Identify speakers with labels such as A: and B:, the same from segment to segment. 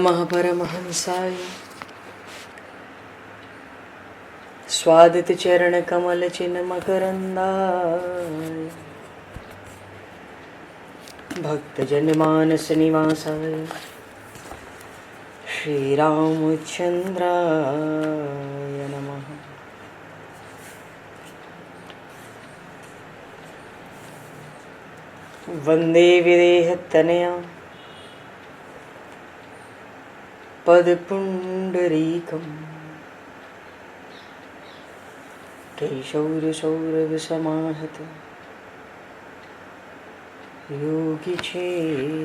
A: महापरमहंसाय स्वादित चरण कमल चिन्ह मकरंदाय भक्तजन मानस निवासाय श्री रामचंद्राय नमः। वंदे विदेहतनया पदपुंडरीकं केशौरसौरभसमाहत योगिचेतं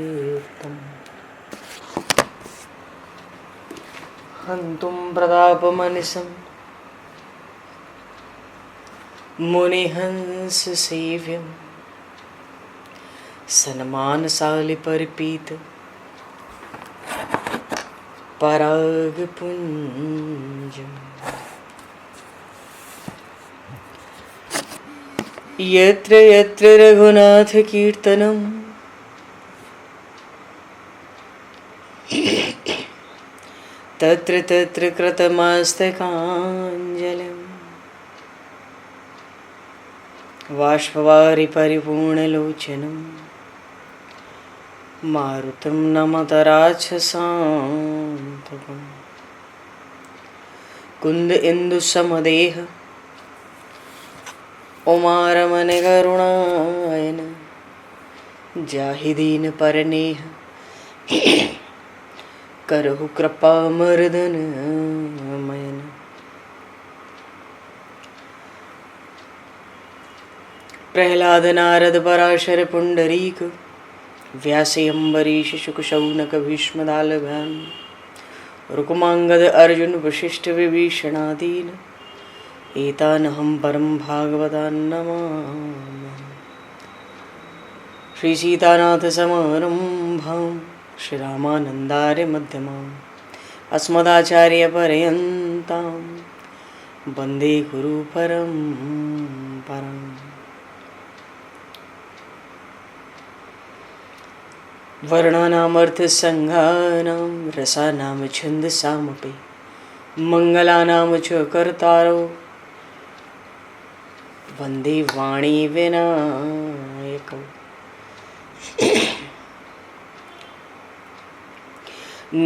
A: हन्तुं प्रतापमनिशं मुनिहंससेव्यं सन्मानशालिपरिपीत परागपुञ्जम् यत्र यत्र रघुनाथकीर्तनं तत्र तत्र कृतमस्तकाञ्जलिं बाष्पवारि परिपूर्णलोचनं मारुतं नमत राक्षसान्तकं कुन्द इंदुसमदेह उमारमण करुणायन जाहि दीन परनेह करहु कृपा मर्दन मयन। प्रहलाद नारद पराशर पुंडरीक व्यासे अम्बरीश शुक शौनक भीष्म दालभान रुक्मांगद अर्जुन वशिष्ठ विभीषणादीन एतानहं परम भागवतान् नमामि। श्री सीतानाथ समारंभां श्री रामानन्दार्य मध्यमाम् अस्मदाचार्य पर्यन्तां वन्दे गुरु परम्पराम्। वर्णानामर्थ संज्ञानां रसानां छन्दसामपि मंगलानां च कर्तारो वन्दे वाणी विनायकौ।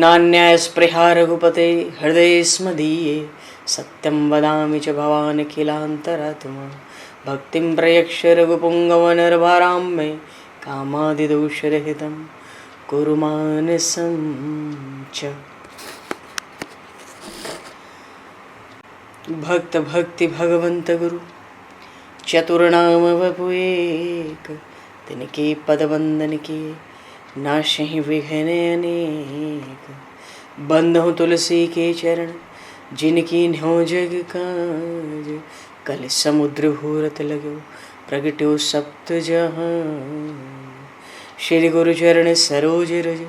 A: नान्यास्पृहा रघुपते हृदये स्मदीये सत्यं वदामि च भवान् किलान्तरात्मा भक्तिं प्रयक्ष रघुपुङ्गवनर्वरां मे कामादिदोषरहितं कुरु मानसं च। भक्त भक्ति भगवंत गुरु चतुर्नाम वपु एक तिनके पद वंदन के नाशहि विघ्न अनेक। बंधु तुलसी के चरण जिनकी न्यो जग काज कल समुद्र घोरत लगो प्रगट्यो सप्त जहान। श्री गुरु चरण सरोज रज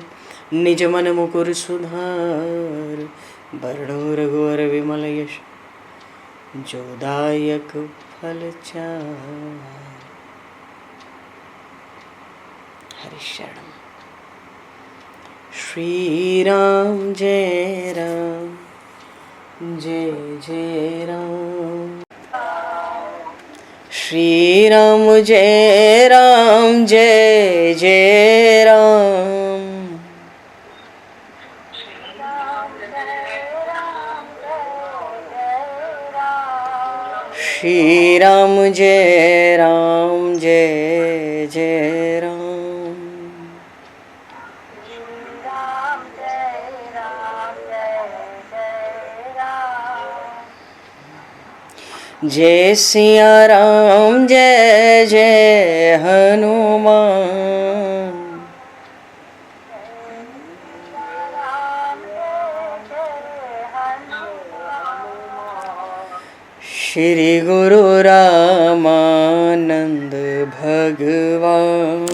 A: निज मन मुकुर सुधार वर्णो रघुवर विमल यश जोदायक फलचार। हरिशरण श्री राम जय राम जय जय राम श्री राम जय राम जय जय राम श्री राम जय राम जय जय राम जय सिया राम जय जय हनुमान श्री गुरु रामानंद भगवान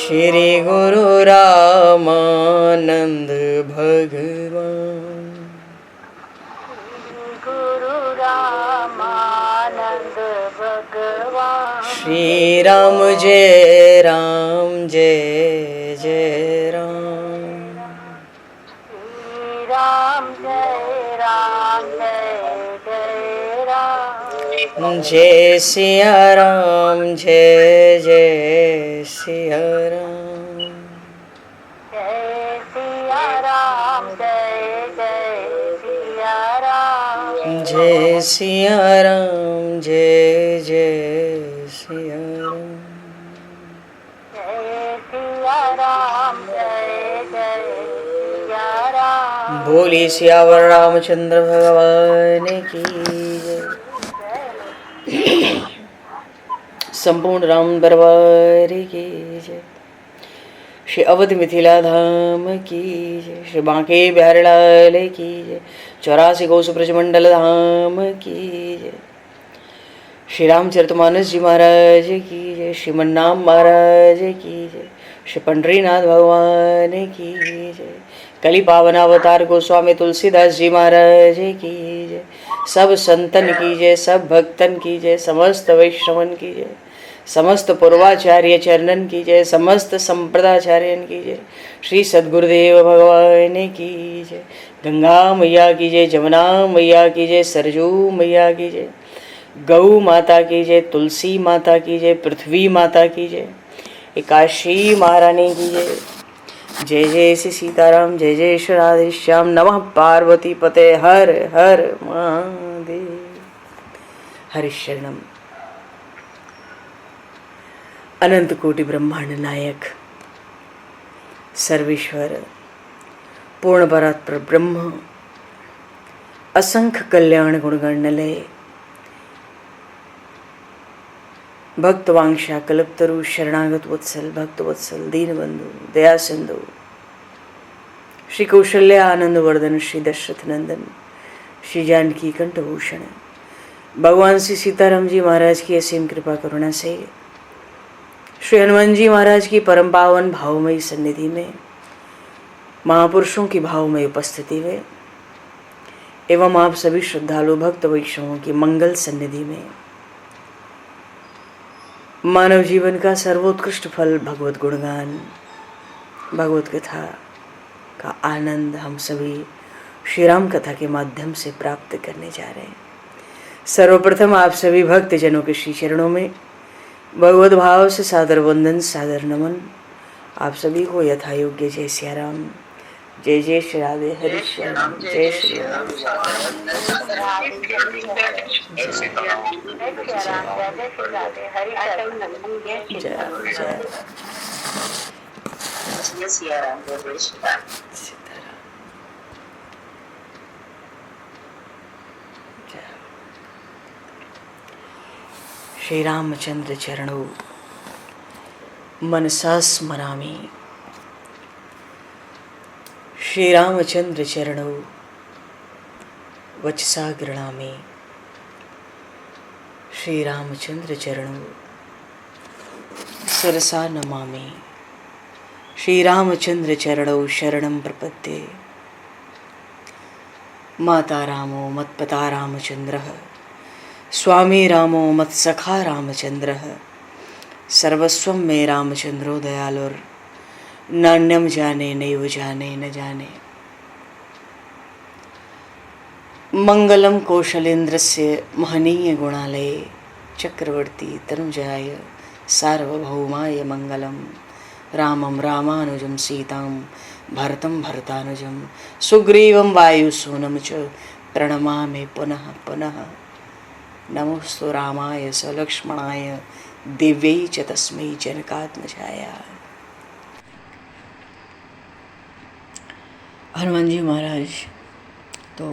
A: श्री गुरु रामानंद भगवान श्री राम जय राम जय जय राम।
B: श्री राम जय जय राम।
A: जय सिया राम जय जय सिया राम।
B: जय सिया राम जय जय सिया राम।
A: जय सिया राम जय जय सिया राम।
B: जय सिया राम जय जय सिया राम।
A: बोली सियावर रामचंद्र भगवान की जय। संपूर्ण राम दरबार की जय। श्री अवध मिथिला धाम की जय। श्री बांके बिहारी लाल की जय। 84 कोस ब्रजमंडल धाम की जय। श्री रामचरितमानस जी महाराज की जय। श्रीमन्नाम महाराज की जय। श्री पंडरीनाथ भगवान की जय। कली पावन अवतार गोस्वामी तुलसीदास जी महाराज की जय। सब संतन की जय, सब भक्तन की जय, समस्त वैष्णवन की जय, समस्त पूर्वाचार्य चरणन की जय, समस्त संप्रदाचार्यन की जय। श्री सद्गुरुदेव भगवान की जय। गंगा मैया की जय, जमुना मैया की जय, सरजू मैया की जय, गौ माता की जय, तुलसी माता की जय, पृथ्वी माता की जय, एकाशी महारानी की जय। जय जय श्री सीताराम, जय जय श्री राधेश्याम। नमः पार्वती पते हर हर महादेव। हरिशरणम। अनंत कोटि ब्रह्मांड नायक सर्वेश्वर पूर्ण परात्पर ब्रह्म असंख्य कल्याण गुणगणलय भक्तवांशा कल्पतरु शरणागत वत्सल भक्त वत्सल दीनबंधु दया सिंधु श्री कौशल्य आनंद वर्धन श्री दशरथ नंदन श्री जानकी कंठभूषण भगवान श्री सीताराम जी महाराज की असीम कृपा करुणा से श्री हनुमान जी महाराज की परम पावन भावमयी सन्निधि में महापुरुषों की भावमयी उपस्थिति में एवं आप सभी श्रद्धालु भक्त वैष्णवों की मंगल सन्निधि में मानव जीवन का सर्वोत्कृष्ट फल भगवत गुणगान भगवत कथा का आनंद हम सभी श्री राम कथा के माध्यम से प्राप्त करने जा रहे हैं। सर्वप्रथम आप सभी भक्त जनों के श्री चरणों में भगवत भाव से सादर वंदन सादर नमन। आप सभी को यथा योग्य जय सिया राम, जय जय श्री राधे हरि श्याम, जय श्री राम। श्री रामचंद्र चरणों मनसा स्मरामि। श्री रामचंद्र चरणों वचसा गृणामि। श्री रामचंद्र चरणों शिरसा नमामि। श्री रामचंद्र चरणों शरणं प्रपद्ये। माता रामो मत्पता रामचंद्रः, स्वामी रामो मत्सखा रामचंद्रः, सर्वस्वं मे रामचंद्रो दयालुर, नान्यम जाने नैव जाने न जाने। मंगलम कौशलेन्द्रस्य महनीय गुणालये, चक्रवर्ती तनुजाय सार्वभौमाय मंगलम। रामं रामानुजं सीतां भरतं भरतानुजं, सुग्रीवं वायुसूनं च प्रणमामि पुनः पुनः। नमोस्तु रामाय सलक्ष्मणाय दिव्यै च तस्मै जनकात्मजाय। हनुमान जी महाराज तो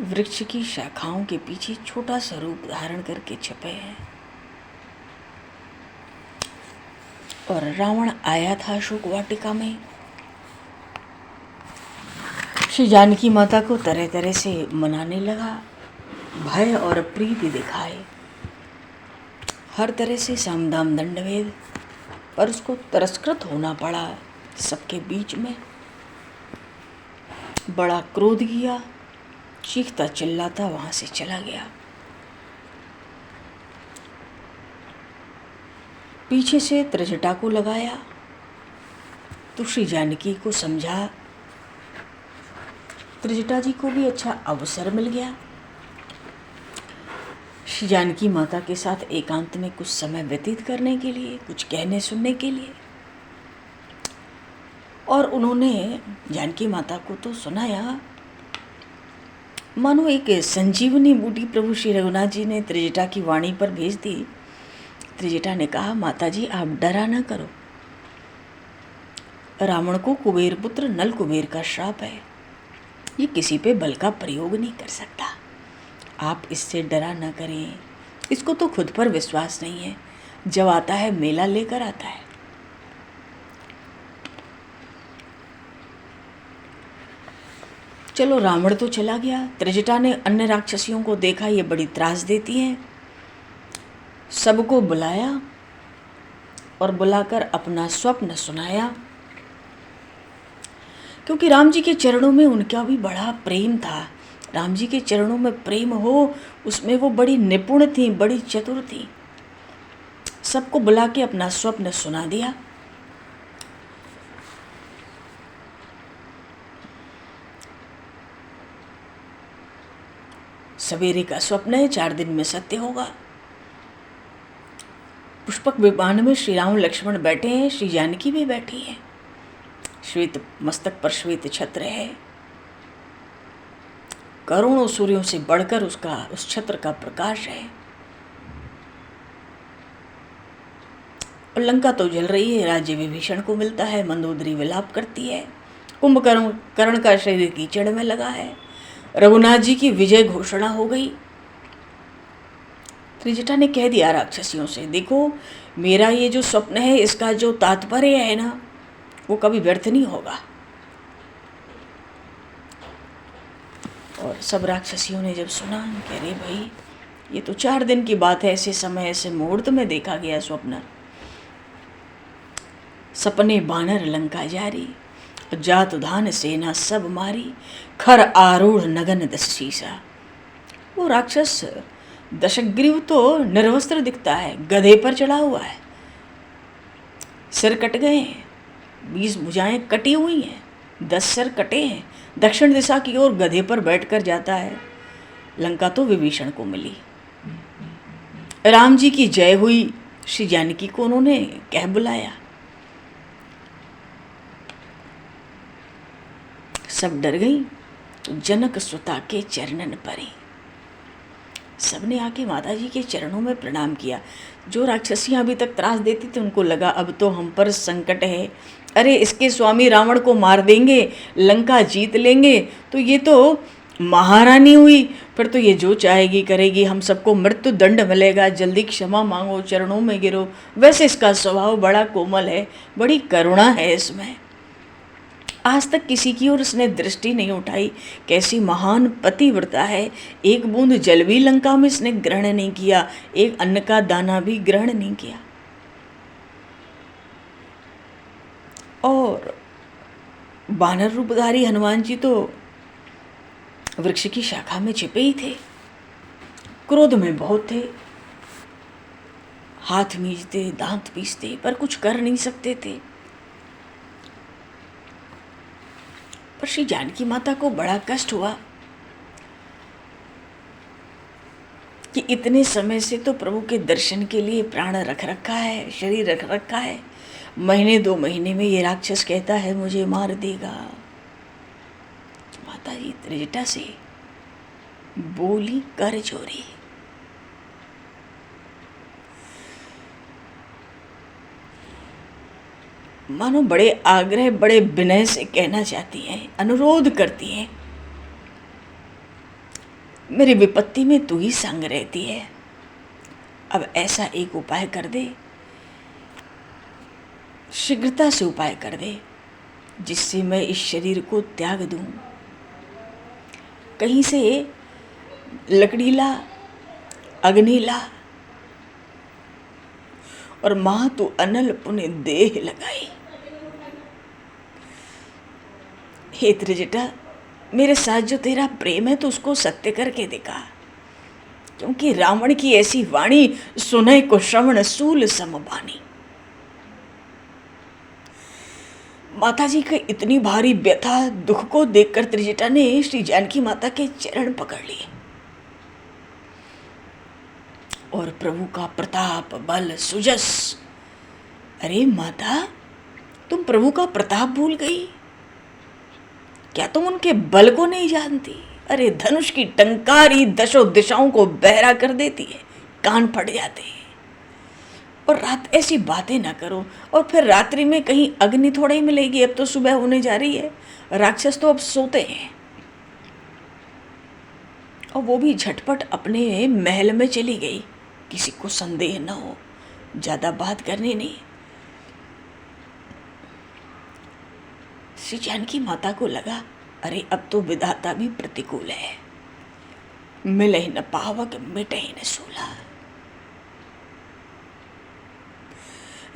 A: वृक्ष की शाखाओं के पीछे छोटा सा रूप धारण करके छपे हैं और रावण आया था अशोक वाटिका में। श्री जानकी माता को तरह तरह से मनाने लगा, भय और प्रीति दिखाए, हर तरह से सामदाम दंडभेद, पर उसको तिरस्कृत होना पड़ा सबके बीच में। बड़ा क्रोध किया, चीखता चिल्लाता वहां से चला गया। पीछे से त्रिजटा को लगाया तो श्री जानकी को समझा। त्रिजटा जी को भी अच्छा अवसर मिल गया श्री जानकी माता के साथ एकांत में कुछ समय व्यतीत करने के लिए, कुछ कहने सुनने के लिए। और उन्होंने जानकी माता को तो सुनाया मानो एक संजीवनी बूटी प्रभु श्री रघुनाथ जी ने त्रिजटा की वाणी पर भेज दी। त्रिजटा ने कहा, माता जी आप डरा ना करो, रावण को कुबेर पुत्र नल कुबेर का श्राप है, ये किसी पे बल का प्रयोग नहीं कर सकता, आप इससे डरा ना करें। इसको तो खुद पर विश्वास नहीं है, जब आता है मेला लेकर आता है। चलो रावण तो चला गया। त्रिजटा ने अन्य राक्षसियों को देखा ये बड़ी त्रास देती हैं, सबको बुलाया और बुलाकर अपना स्वप्न सुनाया। क्योंकि राम जी के चरणों में उनका भी बड़ा प्रेम था। राम जी के चरणों में प्रेम हो, उसमें वो बड़ी निपुण थी, बड़ी चतुर थी। सबको बुला के अपना स्वप्न सुना दिया। सवेरे का स्वप्न है, 4 दिन में सत्य होगा। पुष्पक विमान में श्री राम लक्ष्मण बैठे हैं, श्री जानकी भी बैठी है। श्वेत मस्तक पर श्वेत छत्र है, करोड़ों सूर्यों से बढ़कर उस छत्र का प्रकाश है। और लंका तो जल रही है, राज्य विभीषण को मिलता है, मंदोदरी विलाप करती है, कुंभकर्ण का शरीर कीचड़ में लगा है, रघुनाथ जी की विजय घोषणा हो गई। त्रिजटा ने कह दिया राक्षसियों से, देखो मेरा ये जो स्वप्न है इसका जो तात्पर्य है ना वो कभी व्यर्थ नहीं होगा। और सब राक्षसियों ने जब सुना, कह रहे भाई ये तो 4 दिन की बात है, ऐसे समय ऐसे मुहूर्त में देखा गया स्वप्न। सपने बानर लंका जारी, जात धान सेना सब मारी, खर आरूढ़ नगन दशीसा। वो राक्षस दशग्रीव तो निर्वस्त्र दिखता है, गधे पर चढ़ा हुआ है, सिर कट गए हैं, 20 भुजाएं कटी हुई हैं, 10 सिर कटे हैं, दक्षिण दिशा की ओर गधे पर बैठकर जाता है। लंका तो विभीषण को मिली। राम जी की जय हुई, श्री जानकी को उन्होंने कह बुलाया। सब डर गई तो जनक सुता के चरणन परे। सबने आके माता जी के चरणों में प्रणाम किया। जो राक्षसियां अभी तक त्रास देती थी उनको लगा अब तो हम पर संकट है, अरे इसके स्वामी रावण को मार देंगे, लंका जीत लेंगे तो ये तो महारानी हुई, फिर तो ये जो चाहेगी करेगी, हम सबको मृत्यु दंड मिलेगा, जल्दी क्षमा मांगो, चरणों में गिरो। वैसे इसका स्वभाव बड़ा कोमल है, बड़ी करुणा है इसमें, आज तक किसी की ओर उसने दृष्टि नहीं उठाई, कैसी महान पतिव्रता है। एक बूंद जल भी लंका में इसने ग्रहण नहीं किया, एक अन्न का दाना भी ग्रहण नहीं किया। और बानर रूपधारी हनुमान जी तो वृक्ष की शाखा में छिपे ही थे, क्रोध में बहुत थे, हाथ मींचते दांत पीसते पर कुछ कर नहीं सकते थे। पर श्री जानकी माता को बड़ा कष्ट हुआ कि इतने समय से तो प्रभु के दर्शन के लिए प्राण रख रखा है, शरीर रख रखा है, महीने 2 महीने में ये राक्षस कहता है मुझे मार देगा। माता जी त्रिजटा से बोली कर जोरी, मानो बड़े आग्रह बड़े विनय से कहना चाहती हैं, अनुरोध करती हैं, मेरी विपत्ति में तू ही संग रहती है, अब ऐसा एक उपाय कर दे, शीघ्रता से उपाय कर दे जिससे मैं इस शरीर को त्याग दूं। कहीं से लकड़ी ला, अग्नि ला और मां तू अनल पुण्य देह लगाई। हे त्रिजटा, मेरे साथ जो तेरा प्रेम है तो उसको सत्य करके दिखा, क्योंकि रावण की ऐसी वाणी सुने को श्रवण सूल समबानी। माताजी के इतनी भारी व्यथा दुख को देखकर त्रिजटा ने श्री जानकी माता के चरण पकड़ लिए और प्रभु का प्रताप बल सुजस। अरे माता, तुम प्रभु का प्रताप भूल गई क्या? तुम उनके बल को नहीं जानती? अरे धनुष की टंकारी दशों दिशाओं को बहरा कर देती है, कान फट जाते हैं। और रात ऐसी बातें ना करो। और फिर रात्रि में कहीं अग्नि थोड़ा ही मिलेगी, अब तो सुबह होने जा रही है, राक्षस तो अब सोते हैं। और वो भी झटपट अपने महल में चली गई, किसी को संदेह न हो, ज्यादा बात करनी नहीं। श्री जानकी माता को लगा अरे अब तो विधाता भी प्रतिकूल है, मिले न पावक मिटे न सूला।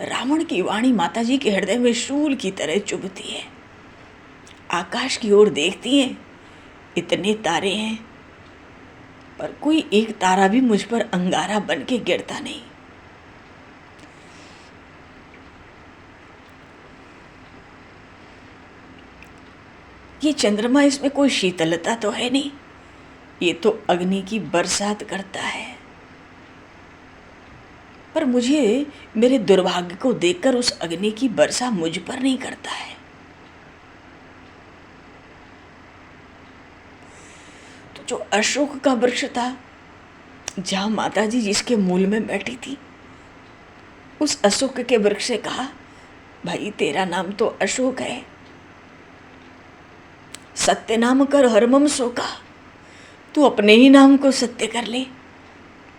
A: रावण की वाणी माताजी के हृदय में शूल की तरह चुभती है। आकाश की ओर देखती हैं, इतने तारे हैं पर कोई एक तारा भी मुझ पर अंगारा बन के गिरता नहीं। ये चंद्रमा, इसमें कोई शीतलता तो है नहीं, ये तो अग्नि की बरसात करता है। पर मुझे मेरे दुर्भाग्य को देखकर उस अग्नि की वर्षा मुझ पर नहीं करता है। तो जो अशोक का वृक्ष था, जहां माताजी जिसके मूल में बैठी थी, उस अशोक के वृक्ष से कहा, भाई तेरा नाम तो अशोक है, सत्य नाम कर हरमम शोका, तू अपने ही नाम को सत्य कर ले,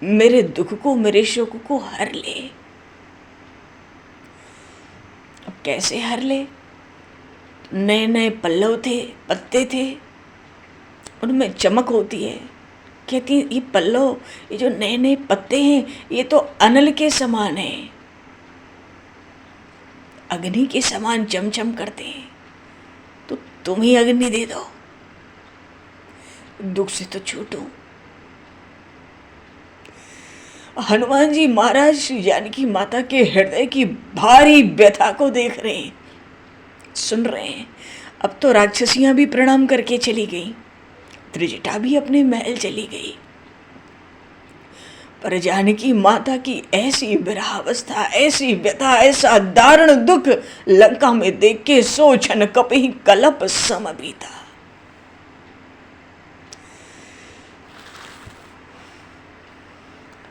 A: मेरे दुख को मेरे शोक को हर ले। अब कैसे हर ले? नए नए पल्लव थे, पत्ते थे, उनमें चमक होती है। कहती ये पल्लव, ये जो नए नए पत्ते हैं, ये तो अनल के समान है, अग्नि के समान चमचम करते हैं, तो तुम ही अग्नि दे दो, दुख से तो छूटो। हनुमान जी महाराज श्री जानकी माता के हृदय की भारी व्यथा को देख रहे हैं, सुन रहे हैं। अब तो राक्षसियां भी प्रणाम करके चली गई, त्रिजटा भी अपने महल चली गई, पर जानकी माता की ऐसी विरहावस्था, ऐसी व्यथा, ऐसा दारुण दुख लंका में देख के सो क्षण कपि कलप सम बीता।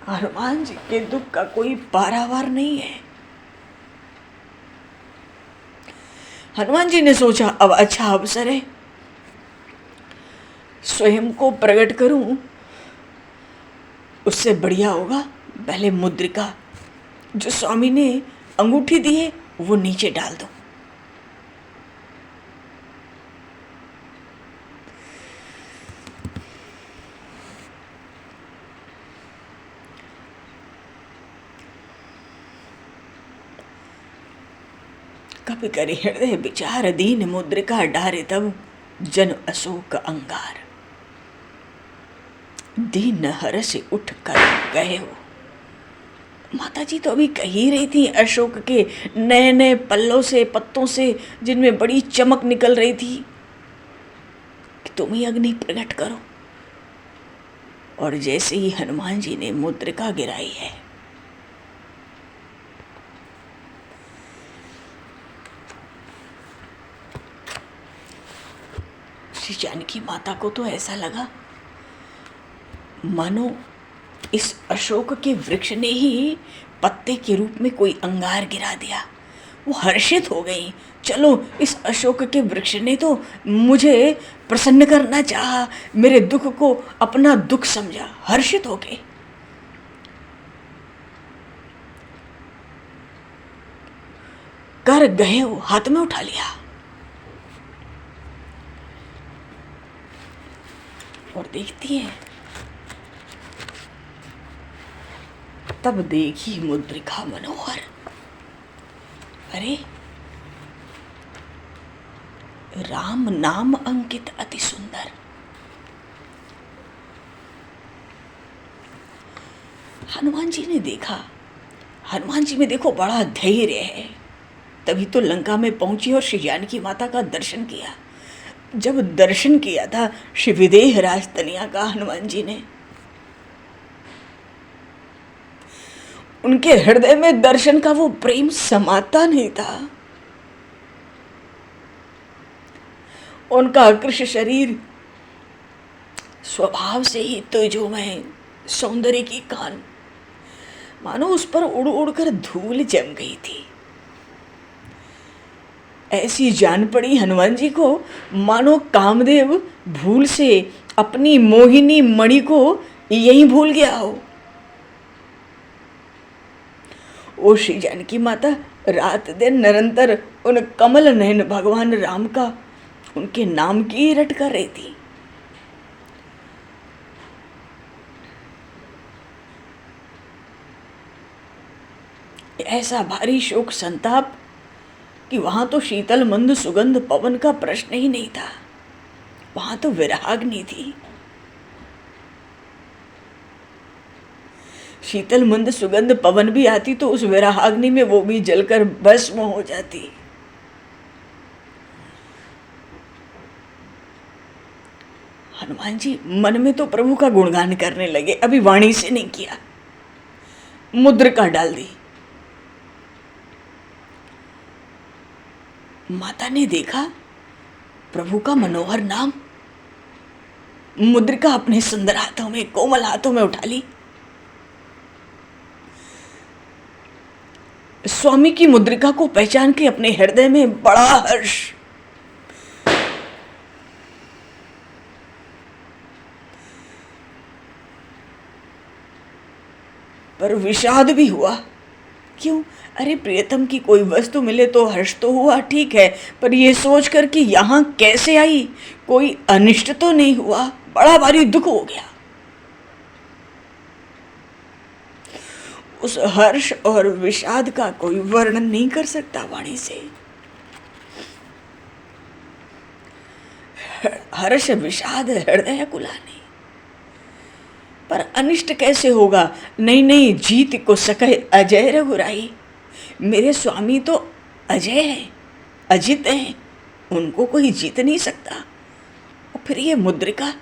A: हनुमान जी के दुख का कोई पारावार नहीं है। हनुमान जी ने सोचा अब अच्छा अवसर है, स्वयं को प्रकट करूं, उससे बढ़िया होगा पहले मुद्रिका जो स्वामी ने अंगूठी दी है वो नीचे डाल दो। कभी करे हृदय विचार दीन मुद्रिका डारे तब जन अशोक अंगार, दीन हर से उठ कर गए हो। माता जी तो अभी कह ही रही थी अशोक के नए नए पल्लों से, पत्तों से, जिनमें बड़ी चमक निकल रही थी, कि तुम ही अग्नि प्रकट करो। और जैसे ही हनुमान जी ने मुद्रिका गिराई है, श्री जानकी माता को तो ऐसा लगा मानो इस अशोक के वृक्ष ने ही पत्ते के रूप में कोई अंगार गिरा दिया। वो हर्षित हो गई, चलो इस अशोक के वृक्ष ने तो मुझे प्रसन्न करना चाहा, मेरे दुख को अपना दुख समझा, हर्षित हो गए। कर गए वो हाथ में उठा लिया और देखती है, तब देखी मुद्रिका मनोहर। अरे राम नाम अंकित अति सुंदर। हनुमान जी ने देखा, हनुमान जी में देखो बड़ा धैर्य है, तभी तो लंका में पहुंची और श्री जानकी माता का दर्शन किया। जब दर्शन किया था श्री विदेह राज तनिया का हनुमान जी ने, उनके हृदय में दर्शन का वो प्रेम समाता नहीं था। उनका आकृष्ट शरीर स्वभाव से ही तेजोमय सौंदर्य की कान, मानो उस पर उड़ उड़कर धूल जम गई थी। ऐसी जान पड़ी हनुमान जी को मानो कामदेव भूल से अपनी मोहिनी मणि को यही भूल गया हो। ओ श्री जानकी माता रात दिन निरंतर उन कमल नयन भगवान राम का, उनके नाम की रट कर रही थी। ऐसा भारी शोक संताप कि वहां तो शीतल मंद सुगंध पवन का प्रश्न ही नहीं था, वहां तो विरहाग्नि थी। शीतल मंद सुगंध पवन भी आती तो उस विरहाग्नि में वो भी जलकर भस्म हो जाती। हनुमान जी मन में तो प्रभु का गुणगान करने लगे, अभी वाणी से नहीं किया, मुद्रिका डाल दी। माता ने देखा प्रभु का मनोहर नाम, मुद्रिका अपने सुंदर हाथों में, कोमल हाथों में उठा ली। स्वामी की मुद्रिका को पहचान के अपने हृदय में बड़ा हर्ष, पर विषाद भी हुआ। क्यों? अरे प्रियतम की कोई वस्तु मिले तो हर्ष तो हुआ, ठीक है, पर यह सोचकर कि यहां कैसे आई, कोई अनिष्ट तो नहीं हुआ, बड़ा भारी दुख हो गया। उस हर्ष और विषाद का कोई वर्णन नहीं कर सकता वाणी से। हर्ष विषाद हृदय कुलानी, पर अनिष्ट कैसे होगा? नहीं नहीं, जीत को सके अजय रघुराई। मेरे स्वामी तो अजय हैं, अजित हैं, उनको कोई जीत नहीं सकता। और फिर ये मुद्रिका,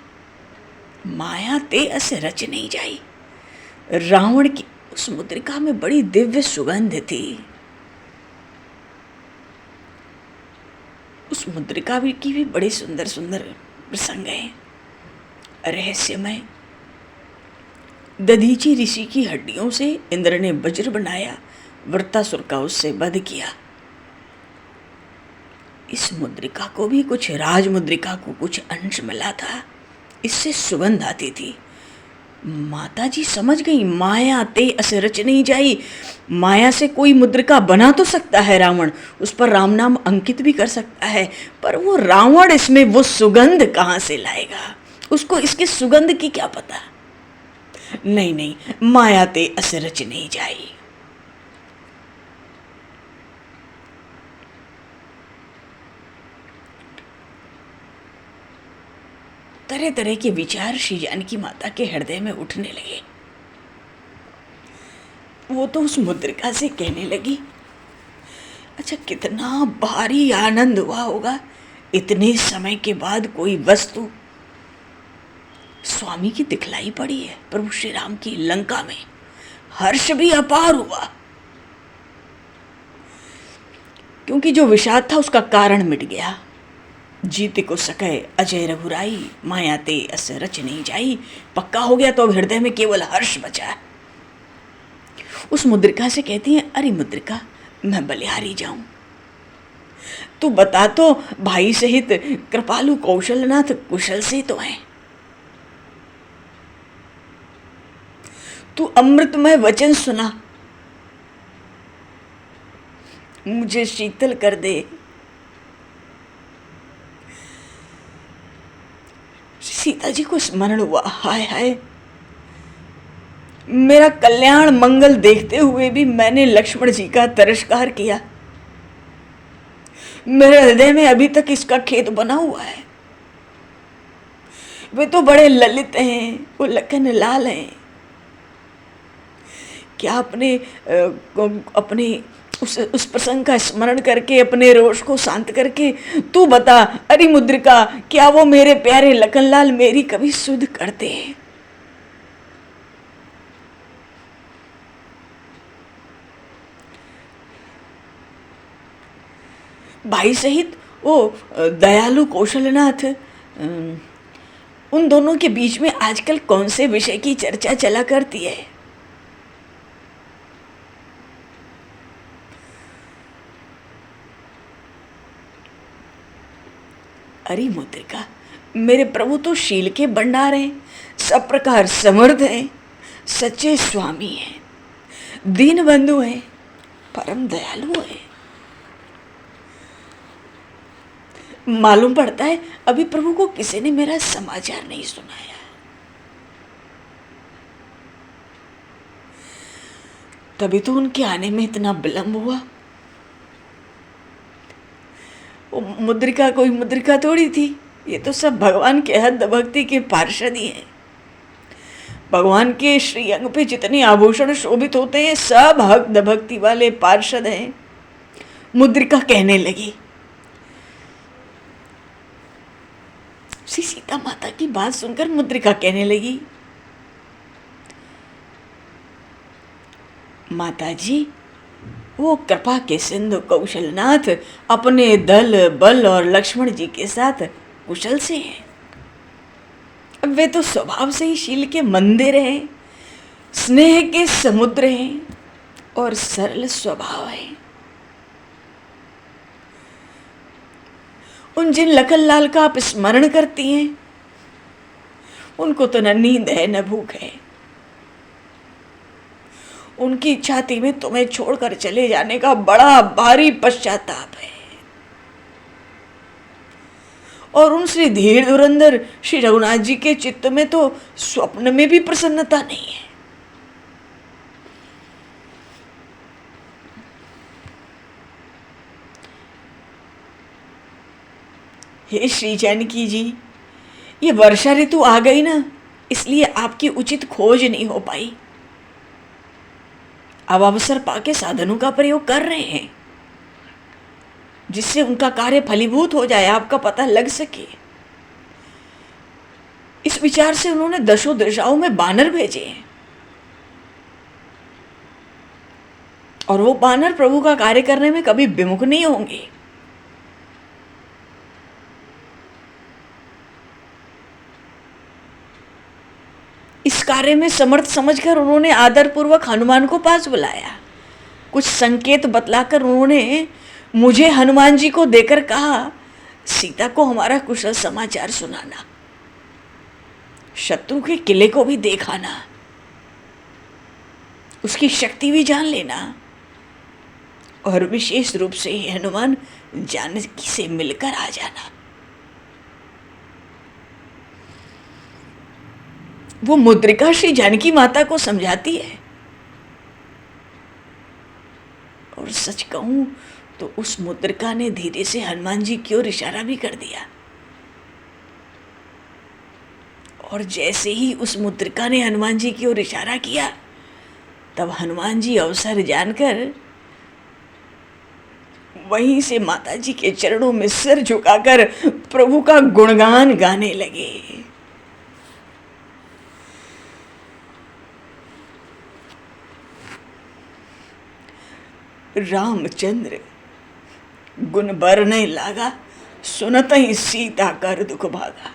A: माया ते अस रच नहीं जाई। रावण की उस मुद्रिका में बड़ी दिव्य सुगंध थी। उस मुद्रिका की भी बड़े सुंदर सुंदर प्रसंग हैं, रहस्यमय। दधीची ऋषि की हड्डियों से इंद्र ने वज्र बनाया, वृत्तासुर का उससे वध किया। इस मुद्रिका को भी कुछ, राज मुद्रिका को कुछ अंश मिला था, इससे सुगंध आती थी। माता जी समझ गई, माया ते अस रच नहीं जाई। माया से कोई मुद्रिका बना तो सकता है रावण, उस पर राम नाम अंकित भी कर सकता है, पर वो रावण इसमें वो सुगंध कहाँ से लाएगा? उसको इसकी सुगंध की क्या पता? नहीं नहीं, माया ते अस रच नहीं जाई। तरह तरह के विचार श्री जानकी माता के हृदय में उठने लगे। वो तो उस मुद्रिका से कहने लगी, अच्छा कितना भारी आनंद हुआ होगा, इतने समय के बाद कोई वस्तु स्वामी की दिखलाई पड़ी है। प्रभु श्री राम की लंका में हर्ष भी अपार हुआ, क्योंकि जो विषाद था उसका कारण मिट गया। जीत को सके अजय रघुराई, माया ते अस रच नहीं जाई, पक्का हो गया। तो अब हृदय में केवल हर्ष बचा है। उस मुद्रिका से कहती है, अरे मुद्रिका, मैं बलिहारी जाऊं, तू बता तो भाई सहित कृपालु कौशलनाथ कुशल से तो है। तू अमृतमय वचन सुना, मुझे शीतल कर दे। सीता जी को स्मरण हुआ, हाय हाय, मेरा कल्याण मंगल देखते हुए भी मैंने लक्ष्मण जी का तिरस्कार किया। मेरे हृदय में अभी तक इसका खेद बना हुआ है। वे तो बड़े ललित हैं, वो लखन लाल हैं, क्या अपने उस प्रसंग का स्मरण करके अपने रोष को शांत करके तू बता, अरे मुद्रिका, क्या वो मेरे प्यारे लखनलाल मेरी कभी सुध करते हैं? भाई सहित वो दयालु कौशलनाथ, उन दोनों के बीच में आजकल कौन से विषय की चर्चा चला करती है? अरे मुद्रिका, मेरे प्रभु तो शील के भंडार हैं, सब प्रकार समर्थ हैं, सच्चे स्वामी हैं, दीन बंधु हैं, परम दयालु हैं। मालूम पड़ता है अभी प्रभु को किसी ने मेरा समाचार नहीं सुनाया। तभी तो उनके आने में इतना विलंब हुआ। वो मुद्रिका कोई मुद्रिका थोड़ी थी, ये तो सब भगवान के हद भक्ति के पार्षद ही हैं। भगवान के श्री अंग पे जितने आभूषण शोभित होते हैं सब हद भक्ति वाले पार्षद हैं। मुद्रिका कहने लगी, श्री सीता माता की बात सुनकर मुद्रिका कहने लगी, माता जी, वो कृपा के सिंधु कौशलनाथ अपने दल बल और लक्ष्मण जी के साथ कुशल से हैं। अब वे तो स्वभाव से ही शील के मंदिर हैं, स्नेह के समुद्र हैं और सरल स्वभाव है। उन जिन लखनलाल का आप स्मरण करती हैं उनको तो न नींद है न भूख है। उनकी छाती में तुम्हें छोड़कर चले जाने का बड़ा भारी पश्चाताप है। और उन श्री धीर धुरंधर श्री रघुनाथ जी के चित्त में तो स्वप्न में भी प्रसन्नता नहीं है। हे श्री जानकी जी, ये वर्षा ऋतु आ गई ना, इसलिए आपकी उचित खोज नहीं हो पाई। अब अवसर पाके साधनों का प्रयोग कर रहे हैं जिससे उनका कार्य फलीभूत हो जाए, आपका पता लग सके। इस विचार से उन्होंने दशों दिशाओं में बानर भेजे हैं और वो बानर प्रभु का कार्य करने में कभी विमुख नहीं होंगे। इस कार्य में समर्थ समझकर उन्होंने आदरपूर्वक हनुमान को पास बुलाया। कुछ संकेत बतलाकर उन्होंने मुझे हनुमान जी को देकर कहा, सीता को हमारा कुशल समाचार सुनाना, शत्रु के किले को भी देखाना, उसकी शक्ति भी जान लेना और विशेष रूप से हनुमान जानकी से मिलकर आ जाना। वो मुद्रिका श्री जानकी माता को समझाती है और सच कहूं तो उस मुद्रिका ने धीरे से हनुमान जी की ओर इशारा भी कर दिया। और जैसे ही उस मुद्रिका ने हनुमान जी की ओर इशारा किया तब हनुमान जी अवसर जानकर वहीं से माता जी के चरणों में सिर झुकाकर प्रभु का गुणगान गाने लगे। रामचंद्र गुण बरने लागा, सुनत ही सीता कर दुख भागा।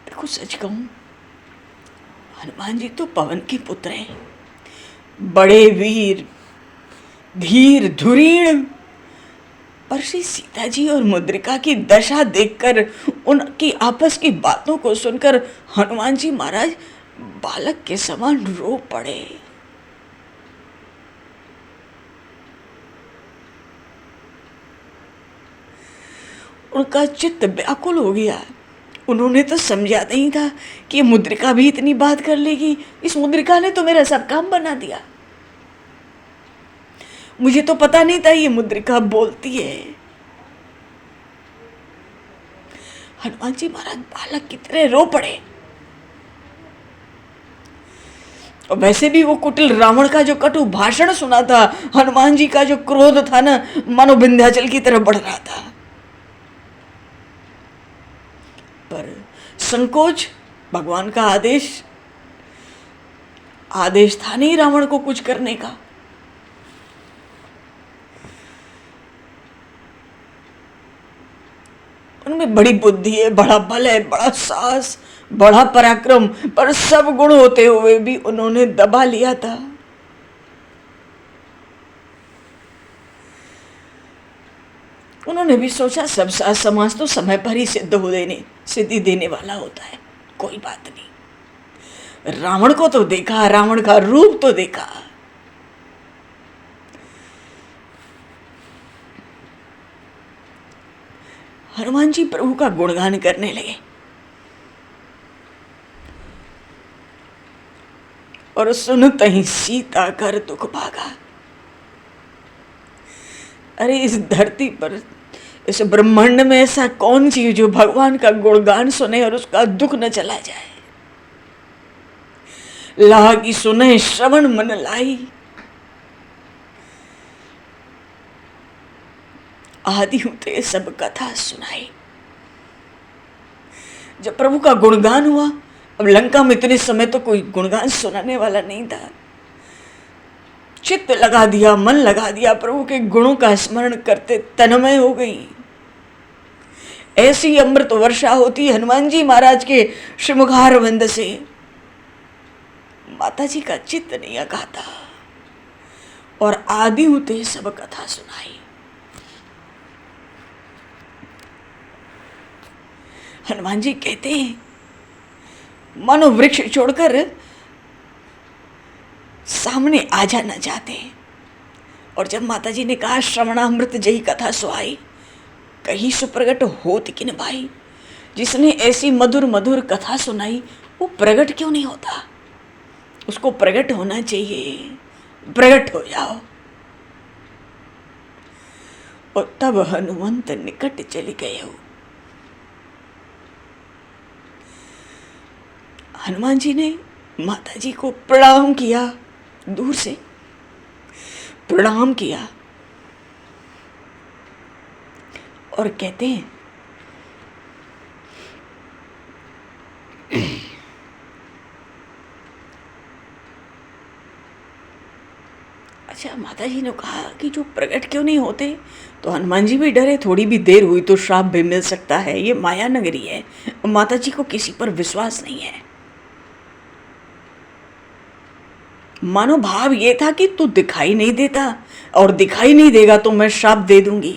A: देखो सच कहूं, हनुमान जी तो पवन के पुत्र हैं, बड़े वीर, धीर धुरीण। पर श्री सीता जी और मुद्रिका की दशा देखकर, उनकी आपस की बातों को सुनकर हनुमान जी महाराज बालक के समान रो पड़े। उनका चित्त व्याकुल हो गया। उन्होंने तो समझा नहीं था कि मुद्रिका भी इतनी बात कर लेगी। इस मुद्रिका ने तो मेरा सब काम बना दिया। मुझे तो पता नहीं था ये मुद्रिका बोलती है। हनुमान जी महाराज बालक की तरह रो पड़े और वैसे भी वो कुटिल रावण का जो कटु भाषण सुना था, हनुमान जी का जो क्रोध था ना, मानो विंध्याचल की तरफ बढ़ रहा था। पर संकोच, भगवान का आदेश था नहीं रावण को कुछ करने का। उनमें बड़ी बुद्धि है, बड़ा बल है, बड़ा साहस, बड़ा पराक्रम, पर सब गुण होते हुए भी उन्होंने दबा लिया था। उन्होंने भी सोचा सब समाज तो समय पर ही सिद्धि देने वाला होता है, कोई बात नहीं। रावण को तो देखा, रावण का रूप तो देखा। हनुमान जी प्रभु का गुणगान करने लगे और सुनत ही सीता कर दुख भागा। अरे इस धरती पर, इस ब्रह्मांड में ऐसा कौन चीज जो भगवान का गुणगान सुने और उसका दुख न चला जाए। लागी सुने श्रवण मन लाई, आदि होते सब कथा सुनाई। जब प्रभु का गुणगान हुआ, अब लंका में इतने समय तो कोई गुणगान सुनाने वाला नहीं था। चित्त लगा दिया, मन लगा दिया, प्रभु के गुणों का स्मरण करते तन्मय हो गई। ऐसी अमृत वर्षा होती हनुमान जी महाराज के श्रीमुखार विंद से, माता जी का चित्त नहीं अगाता और आदि होते सब कथा सुनाई। हनुमान जी कहते हैं मानो वृक्ष छोड़कर सामने आ जाना चाहते। और जब माता जी ने कहा श्रवणामृत जही कथा सुहाई, कहीं सुप्रगट होत किन भाई, जिसने ऐसी मधुर मधुर कथा सुनाई वो प्रगट क्यों नहीं होता? उसको प्रगट होना चाहिए, प्रगट हो जाओ। और तब हनुमंत निकट चली गए हो। हनुमान जी ने माता जी को प्रणाम किया, दूर से प्रणाम किया और कहते हैं अच्छा, माता जी ने कहा कि जो प्रकट क्यों नहीं होते, तो हनुमान जी भी डरे, थोड़ी भी देर हुई तो श्राप भी मिल सकता है, ये माया नगरी है, माता जी को किसी पर विश्वास नहीं है। मानो भाव ये था कि तू दिखाई नहीं देता और दिखाई नहीं देगा तो मैं श्राप दे दूंगी।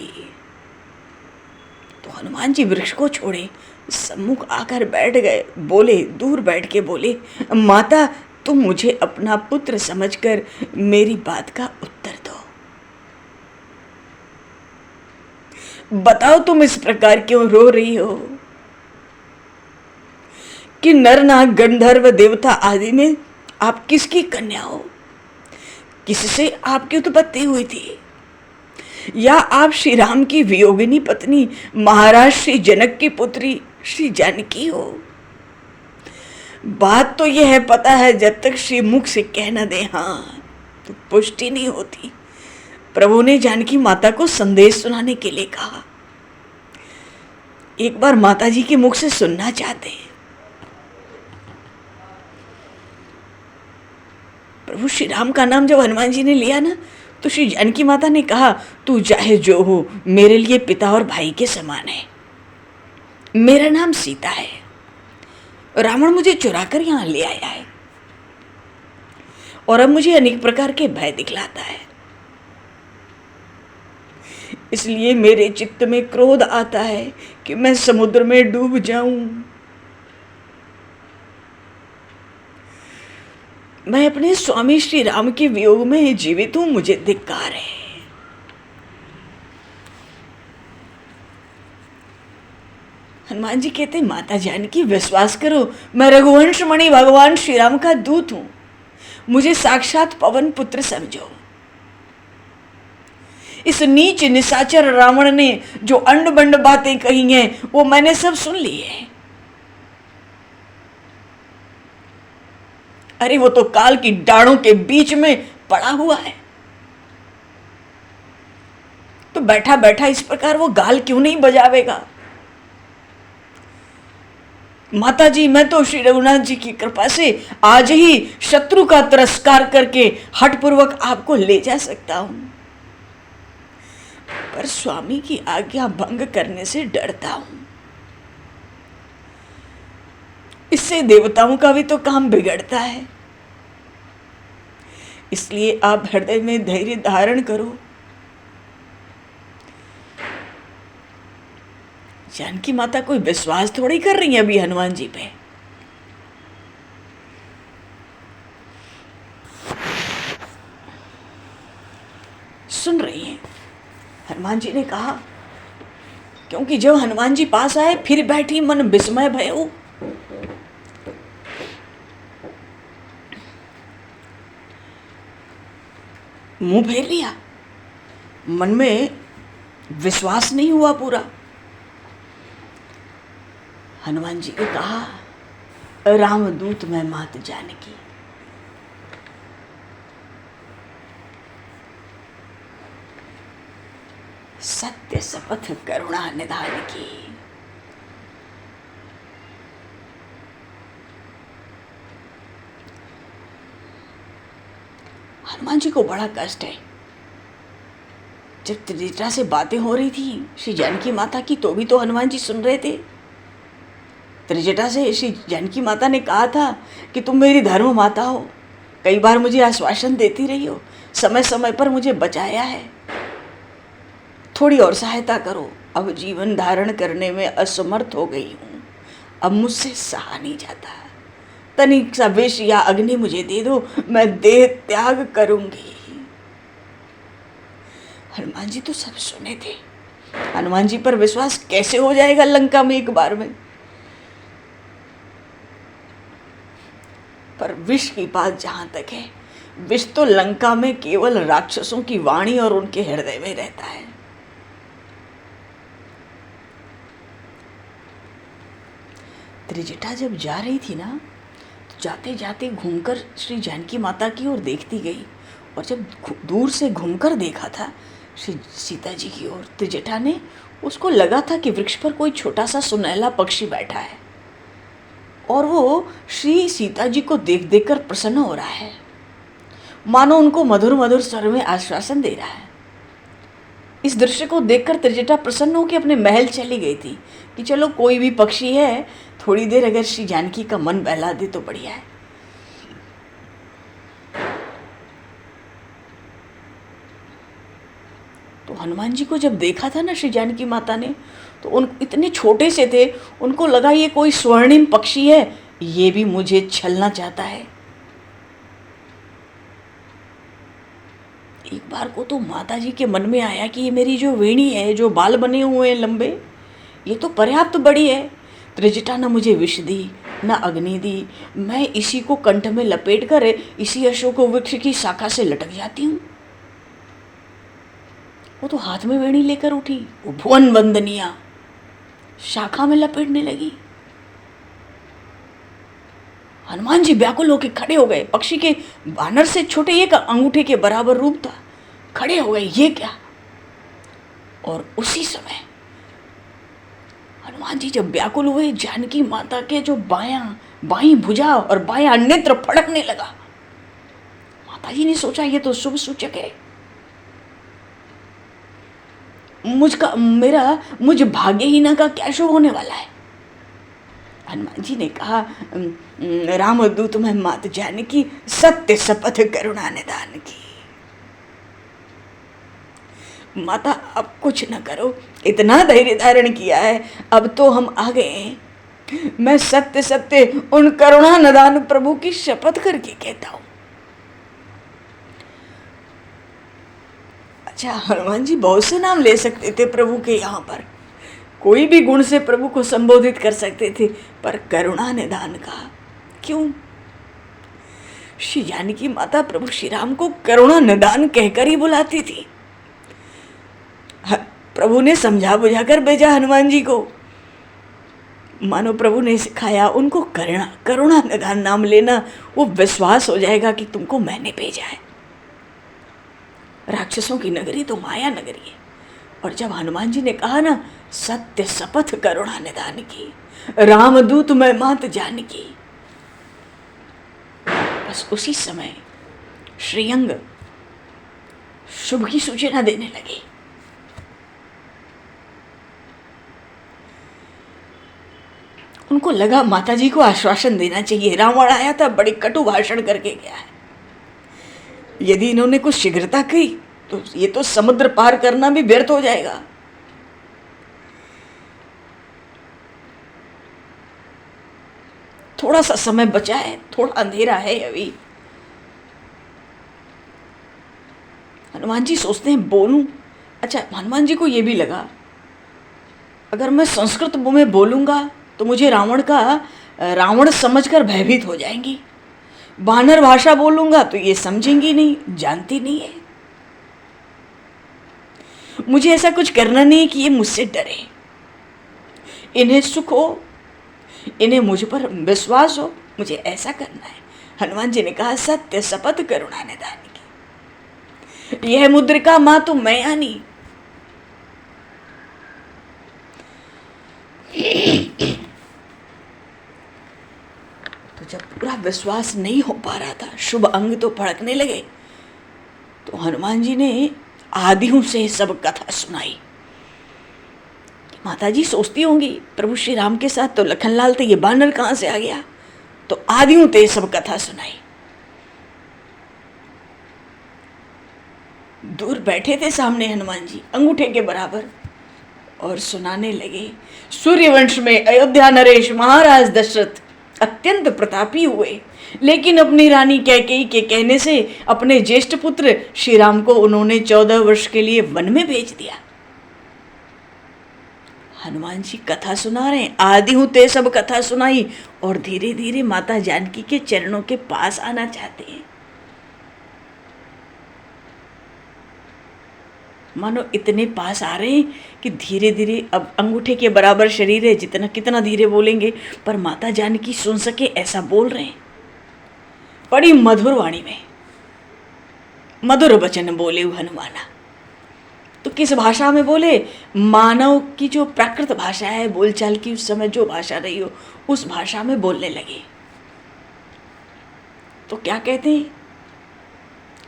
A: तो हनुमान जी वृक्ष को छोड़े, सम्मुख आकर बैठ गए, बोले, दूर बैठ के बोले, माता तुम मुझे अपना पुत्र समझकर मेरी बात का उत्तर दो। बताओ तुम इस प्रकार क्यों रो रही हो कि नर नाग गंधर्व देवता आदि में आप किसकी कन्या हो? किससे आपकी उत्पत्ति हुई थी? या आप श्री राम की वियोगिनी पत्नी महाराज श्री जनक की पुत्री श्री जानकी हो? बात तो यह है, पता है, जब तक श्री मुख से कह न दे हाँ तो पुष्टि नहीं होती। प्रभु ने जानकी माता को संदेश सुनाने के लिए कहा। एक बार माता जी के मुख से सुनना चाहते हैं। प्रभु श्री राम का नाम जब हनुमान जी ने लिया ना, तो श्री जानकी माता ने कहा, तू चाहे जो हो मेरे लिए पिता और भाई के समान है। मेरा नाम सीता है, रावण मुझे चुरा कर यहां ले आया है और अब मुझे अनेक प्रकार के भय दिखलाता है। इसलिए मेरे चित्त में क्रोध आता है कि मैं समुद्र में डूब जाऊं। मैं अपने स्वामी श्री राम के वियोग में जीवित हूं, मुझे धिक्कार है। हनुमान जी कहते, माता जानकी विश्वास करो, मैं रघुवंश मणि भगवान श्री राम का दूत हूं, मुझे साक्षात पवन पुत्र समझो। इस नीच निशाचर रावण ने जो अंड बंड बातें कही हैं वो मैंने सब सुन ली है। अरे वो तो काल की डाढ़ों के बीच में पड़ा हुआ है, तो बैठा बैठा इस प्रकार वो गाल क्यों नहीं बजावेगा। माता जी, मैं तो श्री रघुनाथ जी की कृपा से आज ही शत्रु का तिरस्कार करके हठपूर्वक आपको ले जा सकता हूं, पर स्वामी की आज्ञा भंग करने से डरता हूं। इससे देवताओं का भी तो काम बिगड़ता है। इसलिए आप हृदय में धैर्य धारण करो। जानकी माता कोई विश्वास थोड़ी कर रही है अभी हनुमान जी पे। सुन रही हैं। हनुमान जी ने कहा, क्योंकि जब हनुमान जी पास आए फिर बैठी मन विस्मय भयो। मुंह फेर लिया, मन में विश्वास नहीं हुआ पूरा। हनुमान जी ने कहा, रामदूत मैं मात जानकी। सत्य शपथ करुणा निधान की। हनुमान जी को बड़ा कष्ट है। जब त्रिजटा से बातें हो रही थी श्री जानकी माता की, तो भी तो हनुमान जी सुन रहे थे। त्रिजटा से श्री जानकी माता ने कहा था कि तुम मेरी धर्म माता हो, कई बार मुझे आश्वासन देती रही हो, समय समय पर मुझे बचाया है, थोड़ी और सहायता करो। अब जीवन धारण करने में असमर्थ हो गई हूँ, अब मुझसे सहा नहीं जाता, तनिक सा विष या अग्नि मुझे दे दो, मैं देह त्याग करूंगी। हनुमान जी तो सब सुने थे। हनुमान जी पर विश्वास कैसे हो जाएगा लंका में एक बार में। पर विष की बात जहां तक है, विष तो लंका में केवल राक्षसों की वाणी और उनके हृदय में रहता है। त्रिजटा जब जा रही थी ना, तो जाते जाते घूमकर श्री जानकी माता की ओर देखती गई, और जब दूर से घूमकर देखा था श्री सीता जी की ओर, त्रिजटा ने, उसको लगा था कि वृक्ष पर कोई छोटा सा सुनहला पक्षी बैठा है और वो श्री सीता जी को देख देख कर प्रसन्न हो रहा है, मानो उनको मधुर मधुर स्वर में आश्वासन दे रहा है। इस दृश्य को देखकर त्रिजटा प्रसन्न होकर अपने महल चली गई थी कि चलो कोई भी पक्षी है, थोड़ी देर अगर श्री जानकी का मन बहला दे तो बढ़िया है। तो हनुमान जी को जब देखा था ना श्री जानकी माता ने, तो उन इतने छोटे से थे, उनको लगा ये कोई स्वर्णिम पक्षी है, ये भी मुझे छलना चाहता है। एक बार को तो माता जी के मन में आया कि ये मेरी जो वेणी है, जो बाल बने हुए हैं लंबे, ये तो पर्याप्त बड़ी है। त्रिजटा न मुझे विष दी न अग्नि दी, मैं इसी को कंठ में लपेट कर इसी अशोक वृक्ष की शाखा से लटक जाती हूँ। वो तो हाथ में वेणी लेकर उठी, वो भुवन वंदनिया शाखा में लपेटने लगी। हनुमान जी व्याकुल होकर खड़े हो गए। पक्षी के बानर से छोटे एक अंगूठे के बराबर रूप था। खड़े हो गए, ये क्या। और उसी समय हनुमान जी जब व्याकुल हुए, जानकी माता के जो बाईं भुजा और बायां नेत्र फड़कने लगा। माता जी ने सोचा ये तो शुभ सूचक है, मुझ भाग्यहीना का क्या शुभ होने वाला है। हनुमान जी ने कहा, रामदूत मैं मात जानकी, सत्य शपथ करुणा निधान की। माता अब कुछ न करो, इतना धैर्य धारण किया है, अब तो हम आ गए हैं। मैं सत्य सत्य उन करुणा निधान प्रभु की शपथ करके कहता हूं। अच्छा, हनुमान जी बहुत से नाम ले सकते थे प्रभु के, यहाँ पर कोई भी गुण से प्रभु को संबोधित कर सकते थे, पर करुणा निधान का क्यों। श्री जानकी माता प्रभु श्री राम को करुणा निधान कहकर ही बुलाती थी। प्रभु ने समझा बुझाकर भेजा हनुमान जी को, मानो प्रभु ने सिखाया उनको करुणा निधान नाम लेना, वो विश्वास हो जाएगा कि तुमको मैंने भेजा है। राक्षसों की नगरी तो माया नगरी है। और जब हनुमान जी ने कहा ना, सत्य शपथ करुणा निधान की, रामदूत मैं मात जानकी, बस उसी समय श्रीअंग शुभ की सूचना देने लगे। उनको लगा माता जी को आश्वासन देना चाहिए। रावण आया था, बड़ी कटु भाषण करके गया है, यदि इन्होंने कुछ शीघ्रता की तो ये तो समुद्र पार करना भी व्यर्थ हो जाएगा। थोड़ा सा समय बचा है, थोड़ा अंधेरा है अभी। हनुमान जी सोचते हैं बोलूं। अच्छा, हनुमान जी को यह भी लगा अगर मैं संस्कृत में बोलूंगा तो मुझे रावण समझकर भयभीत हो जाएंगी। वानर भाषा बोलूंगा तो ये समझेंगी नहीं, जानती नहीं है। मुझे ऐसा कुछ करना नहीं कि ये मुझसे डरे, इन्हें सुख हो, इन्हें मुझ पर विश्वास हो, मुझे ऐसा करना है। हनुमान जी ने कहा, सत्य शपथ करुणा निधान की, यह मुद्रिका मां तुम मैं आनी। तो जब पूरा विश्वास नहीं हो पा रहा था, शुभ अंग तो भड़कने लगे, तो हनुमान जी ने आदियों से सब कथा सुनाई। माता जी सोचती होंगी प्रभु श्री राम के साथ तो लखनलाल थे, ये बानर कहां से आ गया। तो आदियों ते सब कथा सुनाई। दूर बैठे थे सामने हनुमान जी, अंगूठे के बराबर, और सुनाने लगे। सूर्यवंश में अयोध्या नरेश महाराज दशरथ अत्यंत प्रतापी हुए, लेकिन अपनी रानी कैकेयी के कहने से अपने ज्येष्ठ पुत्र श्री राम को उन्होंने 14 वर्ष के लिए वन में भेज दिया। हनुमान जी कथा सुना रहे हैं, आदि होते सब कथा सुनाई, और धीरे धीरे माता जानकी के चरणों के पास आना चाहते हैं। मानो इतने पास आ रहे हैं कि धीरे धीरे, अब अंगूठे के बराबर शरीर है, जितना कितना धीरे बोलेंगे पर माता जानकी सुन सके ऐसा बोल रहे हैं। बड़ी मधुर वाणी में मधुर वचन बोले हनुमाना। तो किस भाषा में बोले? मानव की जो प्राकृत भाषा है, बोलचाल की उस समय जो भाषा रही हो, उस भाषा में बोलने लगे। तो क्या कहते हैं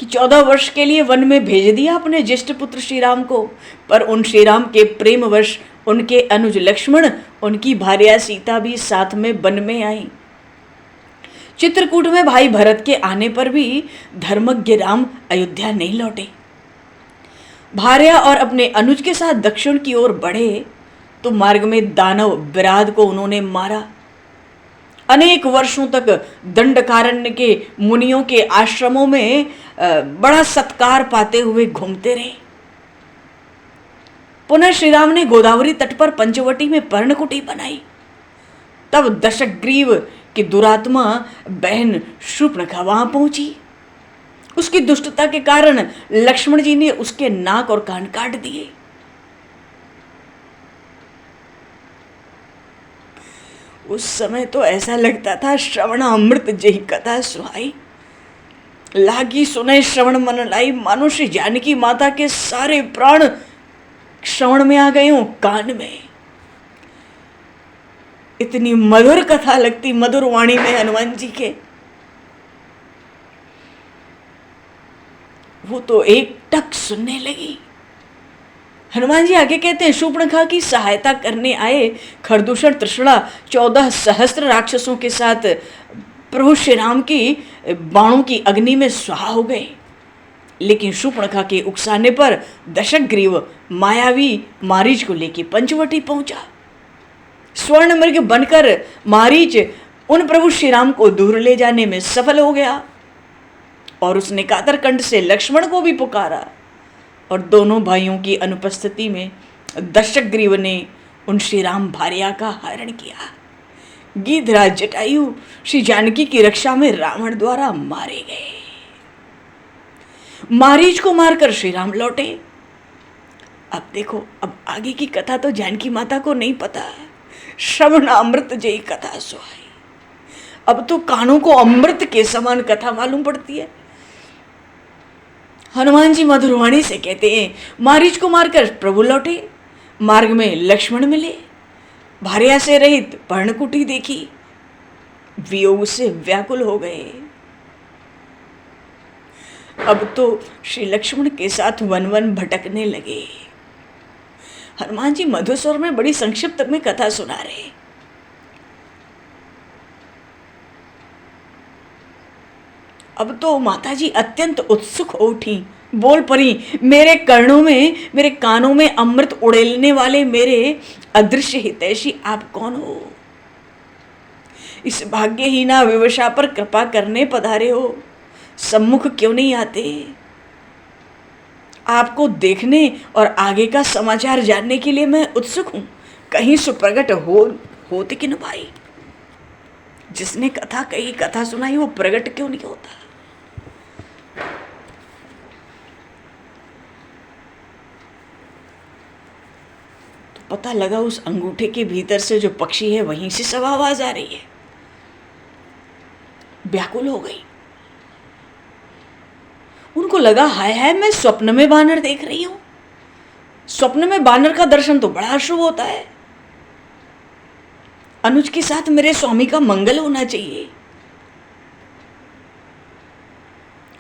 A: कि 14 वर्ष के लिए वन में भेज दिया अपने ज्येष्ठ पुत्र श्री राम को, पर उन श्री राम के प्रेमवश उनके अनुज लक्ष्मण, उनकी भार्या सीता भी साथ में वन में आई। चित्रकूट में भाई भरत के आने पर भी धर्मज्ञ राम अयोध्या नहीं लौटे। भार्या और अपने अनुज के साथ दक्षिण की ओर बढ़े तो मार्ग में दानव विराध को उन्होंने मारा। अनेक वर्षों तक दंडकारण्य के मुनियों के आश्रमों में बड़ा सत्कार पाते हुए घूमते रहे। पुनः श्री राम ने गोदावरी तट पर पंचवटी में पर्णकुटी बनाई। तब दशग्रीव की दुरात्मा बहन शूर्पणखा वहां पहुंची। उसकी दुष्टता के कारण लक्ष्मण जी ने उसके नाक और कान काट दिए। उस समय तो ऐसा लगता था श्रवण अमृत जही कथा सुहाई, लागी सुने श्रवण मन लाई। मानो श्री जानकी माता के सारे प्राण श्रवण में आ गए हों, कान में। इतनी मधुर कथा लगती, मधुर वाणी में हनुमान जी के। वो तो एक टक सुनने लगी। हनुमान जी आगे कहते हैं, शूर्पणखा की सहायता करने आए खरदूषण तृष्णा 14 सहस्त्र राक्षसों के साथ प्रभु श्री राम की बाणों की अग्नि में स्वाहा हो गए। लेकिन शूर्पणखा के उकसाने पर दशग्रीव मायावी मारीच को लेकर पंचवटी पहुंचा। स्वर्ण मृग बनकर मारीच उन प्रभु श्री राम को दूर ले जाने में सफल हो गया, और उसने कातरकंठ से लक्ष्मण को भी पुकारा, और दोनों भाइयों की अनुपस्थिति में दशग्रीव ने उन श्री राम भार्या का हरण किया। गीधराज जटायु श्री जानकी की रक्षा में रावण द्वारा मारे गए। मारीच को मारकर श्री राम लौटे। अब देखो, अब आगे की कथा तो जानकी माता को नहीं पता, श्रवण अमृत जयी कथा सुहाई। अब तो कानों को अमृत के समान कथा मालूम पड़ती है। हनुमान जी मधुरवाणी से कहते हैं, मारीच को मारकर प्रभु लौटे, मार्ग में लक्ष्मण मिले, भार्या से रहित पर्णकुटी देखी, वियोग से व्याकुल हो गए। अब तो श्री लक्ष्मण के साथ वन वन भटकने लगे। हनुमान जी मधुस्वर में बड़ी संक्षिप्त में कथा सुना रहे। अब तो माता जी अत्यंत उत्सुक हो उठी, बोल पड़ी, मेरे कर्णों में, मेरे कानों में अमृत उड़ेलने वाले मेरे अदृश्य हितैषी आप कौन हो? इस भाग्यहीना विवशा पर कृपा करने पधारे हो, सम्मुख क्यों नहीं आते? आपको देखने और आगे का समाचार जानने के लिए मैं उत्सुक हूं, कहीं सुप्रगट होते कि न भाई? जिसने कथा कही, कथा सुनाई, वो प्रगट क्यों नहीं होता? तो पता लगा उस अंगूठे के भीतर से जो पक्षी है वहीं से सब आवाज आ रही है। व्याकुल हो गई। उनको लगा, हाय हाय, मैं स्वप्न में बानर देख रही हूं। स्वप्न में बानर का दर्शन तो बड़ा शुभ होता है। अनुज के साथ मेरे स्वामी का मंगल होना चाहिए।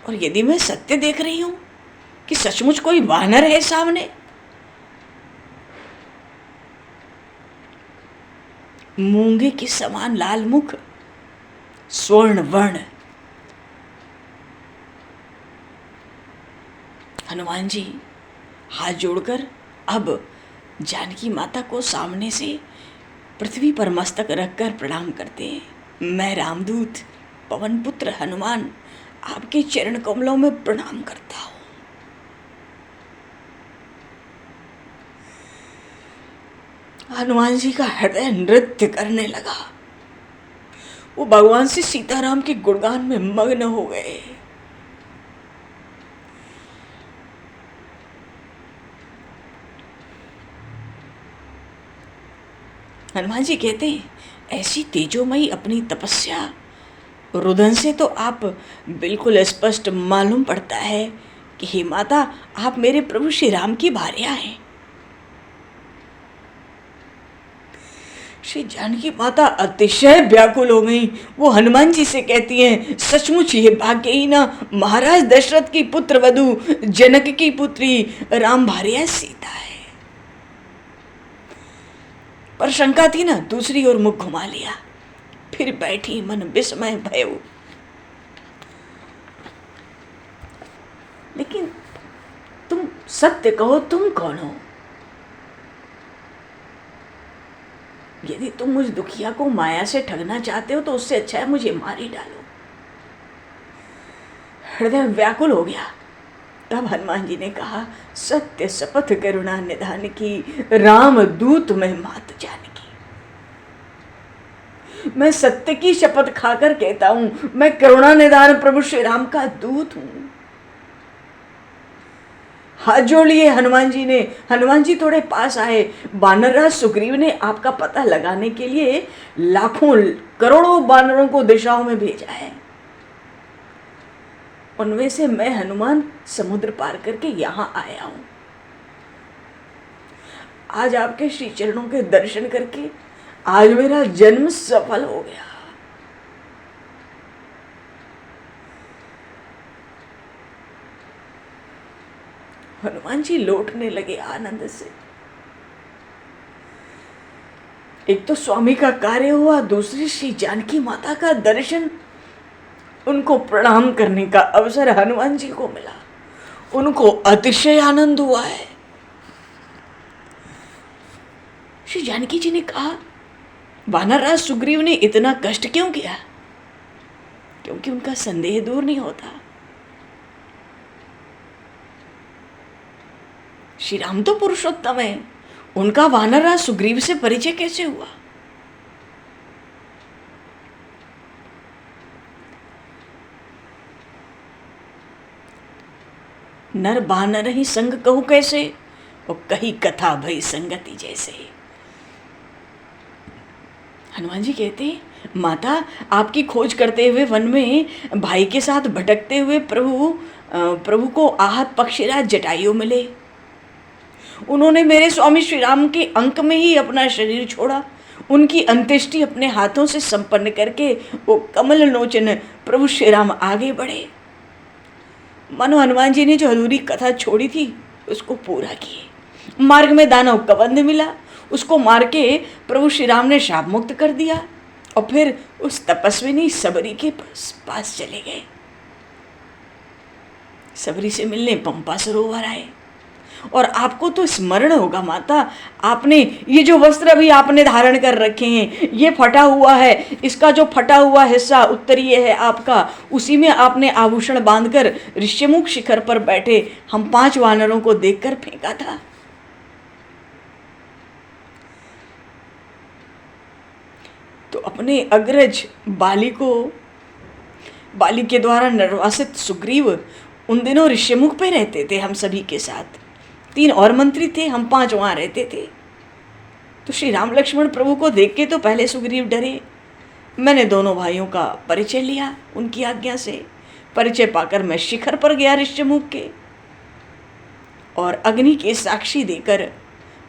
A: और यदि मैं सत्य देख रही हूं कि सचमुच कोई वानर है सामने, मूंगे के समान लाल मुख, स्वर्ण वर्ण। हनुमान जी हाथ जोड़कर अब जानकी माता को सामने से पृथ्वी पर मस्तक रखकर प्रणाम करते हैं। मैं रामदूत पवन पुत्र हनुमान आपके चरण कमलों में प्रणाम करता हूं। हनुमान जी का हृदय नृत्य करने लगा। वो भगवान से सीताराम के गुणगान में मग्न हो गए। हनुमान जी कहते हैं, ऐसी तेजोमयी अपनी तपस्या रुदन से तो आप बिल्कुल स्पष्ट मालूम पड़ता है कि हे माता, आप मेरे प्रभु श्री राम की भार्या हैं। श्री जानकी माता अतिशय व्याकुल हो गई। वो हनुमान जी से कहती हैं, सचमुच ये भाग्यहीना महाराज दशरथ की पुत्र वधु, जनक की पुत्री राम भार्या सीता है। पर शंका थी ना, दूसरी ओर मुख घुमा लिया, फिर बैठी मन विस्मय भयउ। लेकिन तुम सत्य कहो, तुम कौन हो? यदि तुम मुझ दुखिया को माया से ठगना चाहते हो तो उससे अच्छा है मुझे मार ही डालो। हृदय व्याकुल हो गया। तब हनुमान जी ने कहा, सत्य शपथ करुणा निधान की, राम दूत मैं मात जानकी। मैं सत्य की शपथ खाकर कहता हूं, मैं करुणा निधान प्रभु श्री राम का दूत हूं। हाथ जोड़ लिए हनुमान जी ने। हनुमान जी थोड़े पास आए। वानरराज सुग्रीव ने आपका पता लगाने के लिए लाखों करोड़ों वानरों को दिशाओं में भेजा है। उनमें से मैं हनुमान समुद्र पार करके यहां आया हूं। आज आपके श्री चरणों के दर्शन करके आज मेरा जन्म सफल हो गया। हनुमान जी लौटने लगे आनंद से। एक तो स्वामी का कार्य हुआ, दूसरी श्री जानकी माता का दर्शन, उनको प्रणाम करने का अवसर हनुमान जी को मिला। उनको अतिशय आनंद हुआ है। श्री जानकी जी ने कहा, वानरराज सुग्रीव ने इतना कष्ट क्यों किया? क्योंकि उनका संदेह दूर नहीं होता। श्री राम तो पुरुषोत्तम है, उनका वानरराज सुग्रीव से परिचय कैसे हुआ? नर बानर ही संग कहू कैसे, और कही कथा भई संगति जैसे। हनुमान जी कहते हैं, माता आपकी खोज करते हुए वन में भाई के साथ भटकते हुए प्रभु को आहत पक्षीराज जटायु मिले। उन्होंने मेरे स्वामी श्री राम के अंक में ही अपना शरीर छोड़ा। उनकी अंत्येष्टि अपने हाथों से संपन्न करके वो कमल लोचन प्रभु श्री राम आगे बढ़े। मानो हनुमान जी ने जो अधूरी कथा छोड़ी थी उसको पूरा किए। मार्ग में दानव कबंध मिला, उसको मार के प्रभु श्री राम ने शाप मुक्त कर दिया और फिर उस तपस्विनी सबरी के पास चले गए। सबरी से मिलने पंपा सरोवर आए। और आपको तो स्मरण होगा माता, आपने ये जो वस्त्र अभी आपने धारण कर रखे हैं ये फटा हुआ है, इसका जो फटा हुआ हिस्सा उत्तरीय है आपका, उसी में आपने आभूषण बांधकर ऋष्यमुख शिखर पर बैठे हम 5 वानरों को देखकर फेंका था। तो अपने अग्रज बाली के द्वारा निर्वासित सुग्रीव उन दिनों ऋष्यमुख पे रहते थे हम सभी के साथ। 3 और मंत्री थे, हम 5 वहां रहते थे। तो श्री राम लक्ष्मण प्रभु को देख के तो पहले सुग्रीव डरे। मैंने दोनों भाइयों का परिचय लिया उनकी आज्ञा से। परिचय पाकर मैं शिखर पर गया ऋष्यमुख के, और अग्नि के साक्षी देकर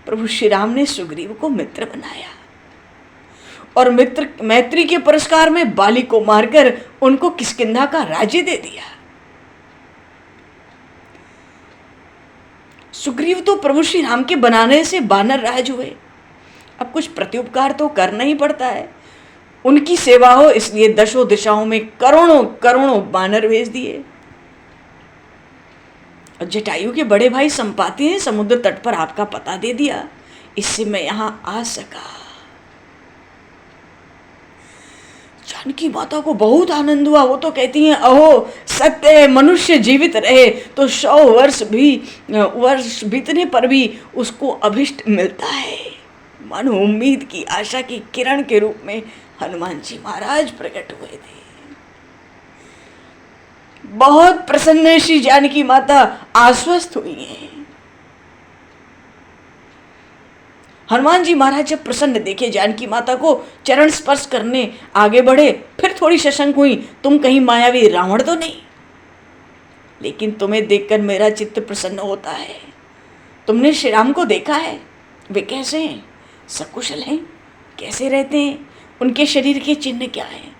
A: प्रभु श्री राम ने सुग्रीव को मित्र बनाया और मैत्री के पुरस्कार में बाली को मारकर उनको किष्किंधा का राज्य दे दिया। सुग्रीव तो प्रभु श्री राम के बनाने से बानर राज हुए। अब कुछ प्रत्युपकार तो करना ही पड़ता है। उनकी सेवा हो इसलिए दशों दिशाओं में करोड़ों करोड़ों बानर भेज दिए। और जटायु के बड़े भाई संपाति ने समुद्र तट पर आपका पता दे दिया, इससे मैं यहां आ सका। जानकी माता को बहुत आनंद हुआ। वो तो कहती हैं, अहो सत्य है, मनुष्य जीवित रहे तो 100 वर्ष बीतने पर भी उसको अभिष्ट मिलता है। मानो उम्मीद की आशा की किरण के रूप में हनुमान जी महाराज प्रकट हुए थे। बहुत प्रसन्न है श्री जानकी माता, आश्वस्त हुई हैं। हनुमान जी महाराज जब प्रसन्न देखे जानकी माता को, चरण स्पर्श करने आगे बढ़े। फिर थोड़ी शशंक हुई, तुम कहीं मायावी रावण तो नहीं? लेकिन तुम्हें देखकर मेरा चित्त प्रसन्न होता है। तुमने श्री राम को देखा है? वे कैसे हैं? सकुशल हैं? कैसे रहते हैं? उनके शरीर के चिन्ह क्या हैं?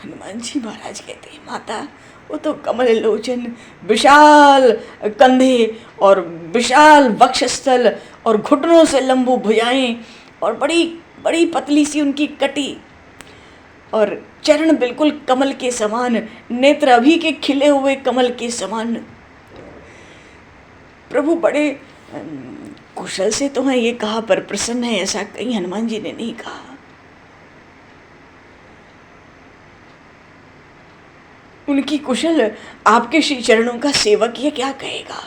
A: हनुमान जी महाराज कहते हैं, माता वो तो कमल लोचन, विशाल कंधे और विशाल वक्षस्थल और घुटनों से लंबू भुजाएं और बड़ी बड़ी पतली सी उनकी कटी और चरण बिल्कुल कमल के समान, नेत्र अभी के खिले हुए कमल के समान। प्रभु बड़े कुशल से तो हैं ये कहा, पर प्रसन्न है ऐसा कहीं हनुमान जी ने नहीं कहा। उनकी कुशल आपके श्री चरणों का सेवक ये क्या कहेगा?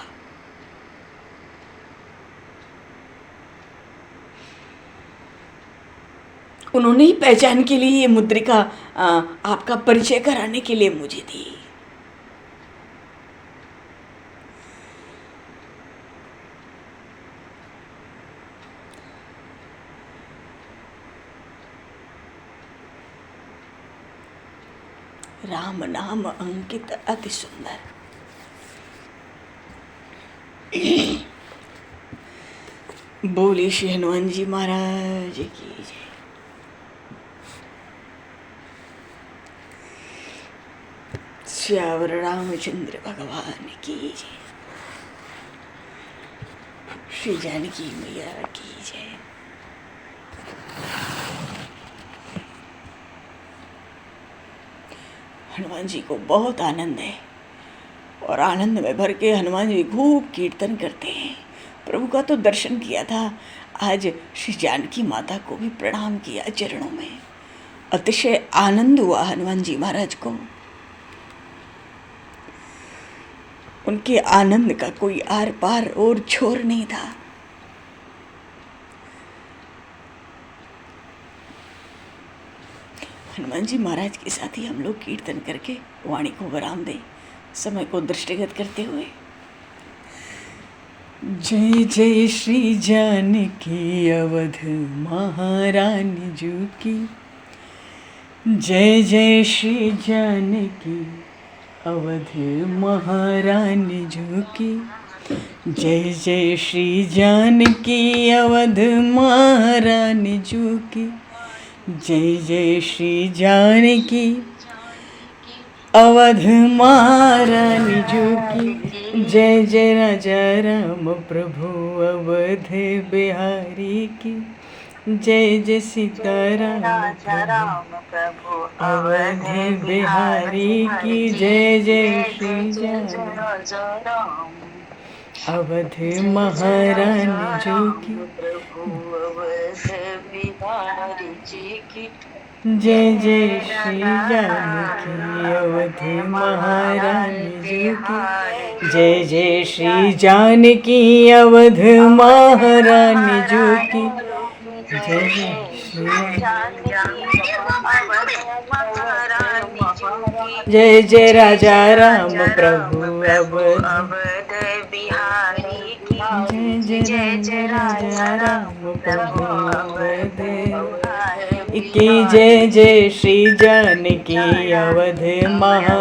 A: उन्होंने ही पहचान के लिए ये मुद्रिका आपका परिचय कराने के लिए मुझे दी। राम नाम अंकित अति सुंदर। बोले श्री हनुमान जी महाराज की जय। श्यावर रामचंद्र भगवान की जय। श्री जानकी मैया की जय। हनुमान जी को बहुत आनंद है और आनंद में भर के हनुमान जी खूब कीर्तन करते हैं। प्रभु का तो दर्शन किया था, आज श्री जानकी माता को भी प्रणाम किया चरणों में। अतिशय आनंद हुआ हनुमान जी महाराज को। उनके आनंद का कोई आर पार और छोर नहीं था। हनुमान जी महाराज के साथ ही हम लोग कीर्तन करके वाणी को विराम दें, समय को दृष्टिगत करते हुए। जय जय श्री जानकी अवध महारानी जू की। जय जय श्री जानकी अवध महारानी जू की। जय जय श्री जानकी अवध महारानी जू की। जय जय श्री जानकी अवध महारानी जू की। जय जय राजा राम प्रभु अवध बिहारी की। जय जय सीताराम
B: प्रभु
A: अवध बिहारी की। जय जय श्री अवध महारानी जू की।
B: प्रभु अवध बिहारी जी की।
A: जय जय श्री जानकी अवध महारानी जू की। जय जय श्री जानकी अवध महारानी जू की। जय जय श्री जय जय राजा राम प्रभु अवध
B: बिहारी की।
A: जय जय जय राजा राम प्रभु अवध की। जय जय श्री जानकी अवध महा